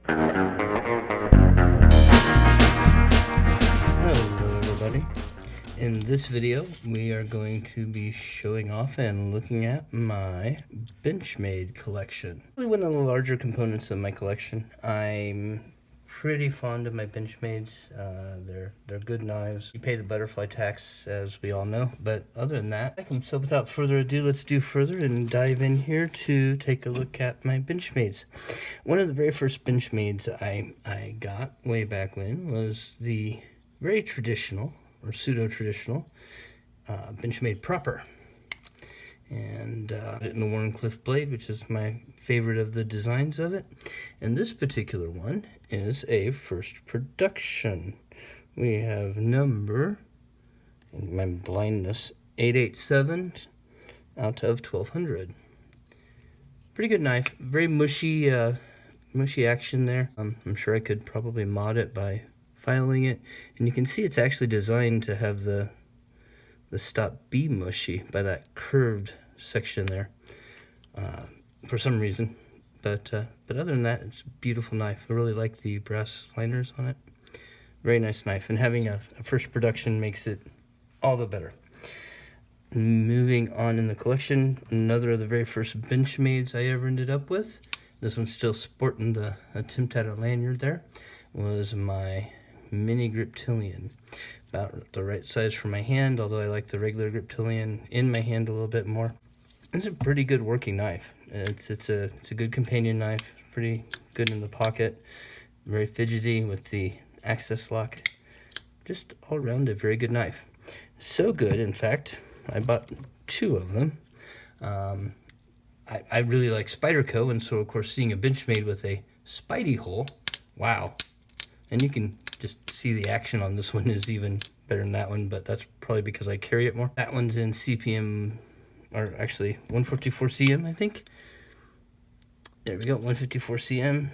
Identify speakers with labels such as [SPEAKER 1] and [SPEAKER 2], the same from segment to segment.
[SPEAKER 1] Hello everybody. In this video we are going to be showing off and looking at my Benchmade collection. Really one of the larger components of my collection. I'm pretty fond of my Benchmades. They're good knives. You pay the butterfly tax, as we all know, but other than that, so without further ado, let's do further and dive in here to take a look at my Benchmades. One of the very first Benchmades I got way back when was the very traditional or pseudo-traditional Benchmade proper, and in the Warncliffe blade, which is my favorite of the designs of it. And this particular one is a first production. We have number, in my blindness, 887 out of 1200. Pretty good knife, very mushy action there. I'm sure I could probably mod it by filing it, and you can see it's actually designed to have the stop be mushy by that curved section there for some reason, but other than that, it's a beautiful knife. I really like the brass liners on it. Very nice knife, and having a first production makes it all the better. Moving on in the collection, another of the very first Benchmades I ever ended up with, this one's still sporting the attempt at a lanyard there, was my mini Griptilian. About the right size for my hand, although I like the regular Griptilian in my hand a little bit more. It's a pretty good working knife. It's a good companion knife, pretty good in the pocket, very fidgety with the access lock. Just all around a very good knife. So good, in fact, I bought two of them. I really like Spyderco, and so of course seeing a Benchmade with a Spidey hole, wow. And you can just see the action on this one is even better than that one, but that's probably because I carry it more. That one's in CPM, or actually 154 CM, I think. There we go, 154 CM.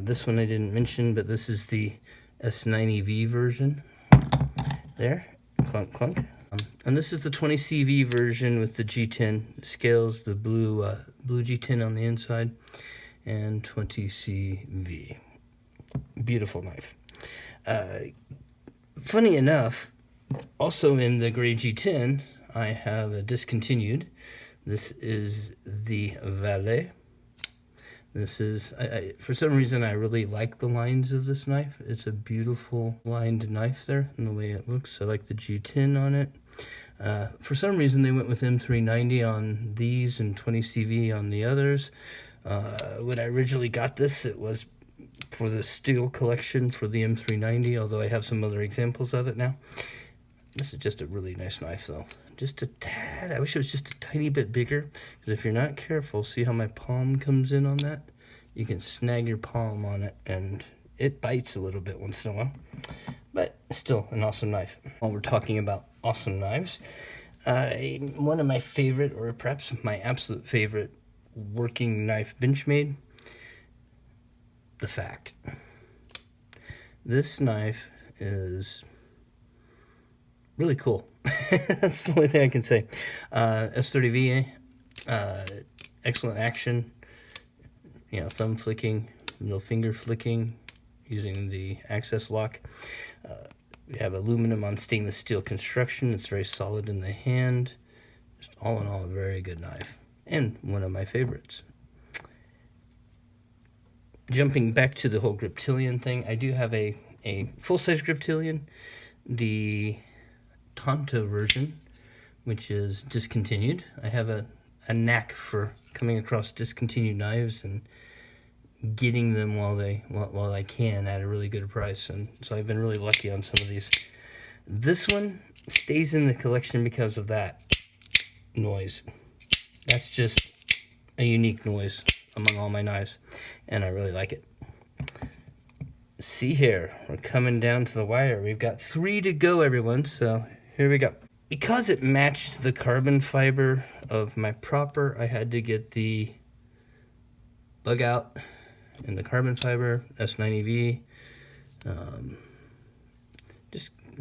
[SPEAKER 1] This one I didn't mention, but this is the S90V version. There, clunk, clunk. And this is the 20 CV version with the G10 scales, the blue G10 on the inside, and 20 CV. Beautiful knife. Funny enough, also in the gray G10, I have a discontinued. This is the Valet. This is, for some reason, I really like the lines of this knife. It's a beautiful lined knife there, and the way it looks. I like the G10 on it. For some reason, they went with M390 on these and 20 CV on the others. When I originally got this, it was for the steel collection for the M390, although I have some other examples of it now. This is just a really nice knife, though. Just a tad. I wish it was just a tiny bit bigger, because if you're not careful, see how my palm comes in on that? You can snag your palm on it, and it bites a little bit once in a while. But still, an awesome knife. While we're talking about awesome knives, one of my favorite, or perhaps my absolute favorite working knife Benchmade, the Fact. This knife is really cool. That's the only thing I can say. S30V, excellent action. You know, thumb flicking, middle finger flicking, using the access lock. We have aluminum on stainless steel construction. It's very solid in the hand. Just all in all, a very good knife, and one of my favorites. Jumping back to the whole Griptilian thing, I do have a full-size Griptilian, the Tonto version, which is discontinued. I have a knack for coming across discontinued knives and getting them while I can at a really good price, and so I've been really lucky on some of these. This one stays in the collection because of that noise. That's just a unique noise among all my knives, and I really like it. See here, we're coming down to the wire. We've got 3 to go, everyone, so here we go. Because it matched the carbon fiber of my proper, I had to get the bug out and the carbon fiber, S90V.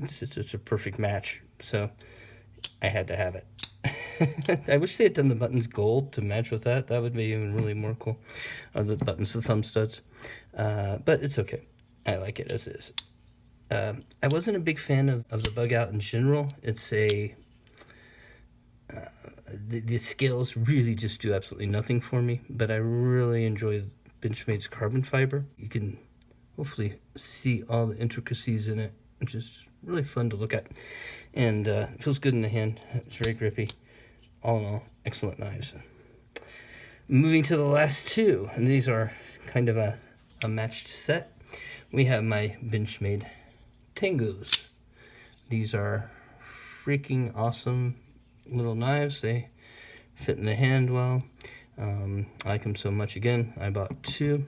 [SPEAKER 1] It's a perfect match, so I had to have it. I wish they had done the buttons gold to match with that. That would be even really more cool. The buttons, the thumb studs. But it's okay. I like it as is. I wasn't a big fan of the bug out in general. It's a... the scales really just do absolutely nothing for me, but I really enjoy Benchmade's carbon fiber. You can hopefully see all the intricacies in it, which is really fun to look at. And it feels good in the hand. It's very grippy. All in all, excellent knives. Moving to the last two, and these are kind of a matched set. We have my Benchmade Tangos. These are freaking awesome little knives. They fit in the hand well. I like them so much. Again, I bought two.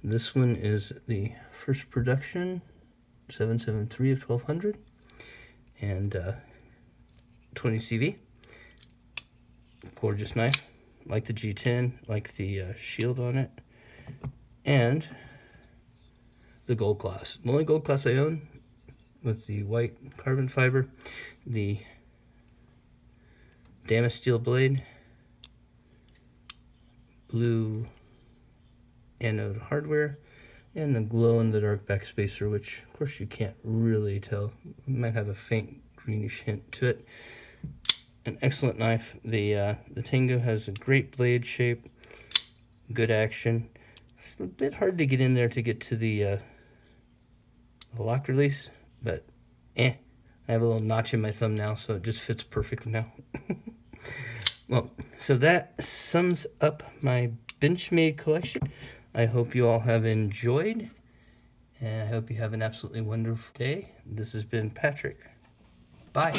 [SPEAKER 1] This one is the first production 773 of 1200 and 20 CV. Gorgeous knife. Like the G10, like the shield on it, and the gold class. The only gold class I own with the white carbon fiber, the Damascus steel blade, blue anode hardware, and the glow-in-the-dark backspacer, which of course you can't really tell. It might have a faint greenish hint to it. An excellent knife. The Tango has a great blade shape, good action. It's a bit hard to get in there to get to the lock release, but I have a little notch in my thumb now, so it just fits perfect now. Well, so that sums up my Benchmade collection. I hope you all have enjoyed, and I hope you have an absolutely wonderful day. This has been Patrick. Bye.